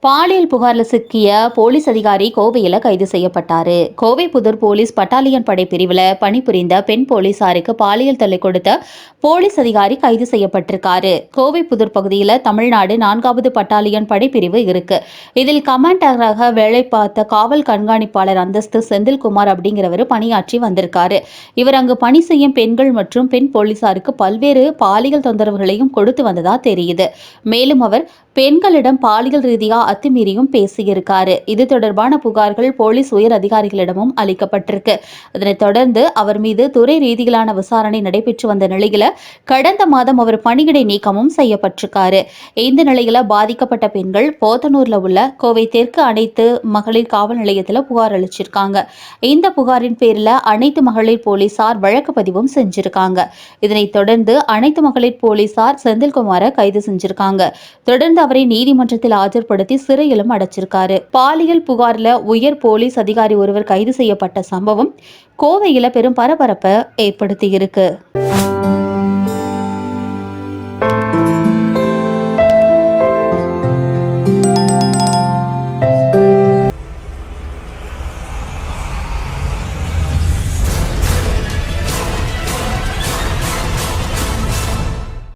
பாலியல் புகார்ல சிக்கிய போலீஸ் அதிகாரி கோவையில கைது செய்யப்பட்டாரு. கோவை புதூர் போலீஸ் பட்டாலியன் படை பிரிவுல பணிபுரிந்த பெண் போலீசாருக்கு பாலியல் தொல்லை கொடுத்த போலீஸ் அதிகாரி கைது செய்யப்பட்டிருக்காரு. கோவை புதூர் பகுதியில தமிழ்நாடு 4வது பட்டாலியன் படைப்பிரிவு இருக்கு. இதில் கமாண்டராக வேலை பார்த்த காவல் கண்காணிப்பாளர் அந்தஸ்து செந்தில்குமார் அப்படிங்கிறவர் பணியாற்றி வந்திருக்காரு. இவர் அங்கு பணி செய்யும் பெண்கள் மற்றும் பெண் போலீசாருக்கு பல்வேறு பாலியல் தொந்தரவுகளையும் கொடுத்து வந்ததா தெரியுது. மேலும் அவர் பெண்களிடம் பாலியல் ரீதியா அத்துமீறியும் பேசியிருக்காரு. இது தொடர்பான புகார்கள் போலீஸ் உயர் அதிகாரிகளிடமும் அளிக்கப்பட்டிருக்கு. இதனைத் தொடர்ந்து அவர் மீது துறை ரீதியிலான விசாரணை நடைபெற்று வந்த நிலையில கடந்த மாதம் அவர் பணியிடை நீக்கமும் செய்யப்பட்டிருக்காரு. இந்த நிலையில பாதிக்கப்பட்ட பெண்கள் போத்தனூர்ல உள்ள கோவை தெற்கு அனைத்து மகளிர் காவல் நிலையத்தில் புகார் அளிச்சிருக்காங்க. இந்த புகாரின் பேரில் அனைத்து மகளிர் போலீசார் வழக்கு பதிவும் செஞ்சிருக்காங்க. இதனைத் தொடர்ந்து அனைத்து மகளிர் போலீசார் செந்தில்குமாரை கைது செஞ்சிருக்காங்க. தொடர்ந்து அவரை நீதிமன்றத்தில் ஆஜர்படுத்தி சிறையிலும் அடைச்சிருக்காரு. பாலியல் புகார்ல உயர் போலீஸ் அதிகாரி ஒருவர் கைது செய்யப்பட்ட சம்பவம் கோவையில பெரும் பரபரப்பை ஏற்படுத்தியிருக்கு.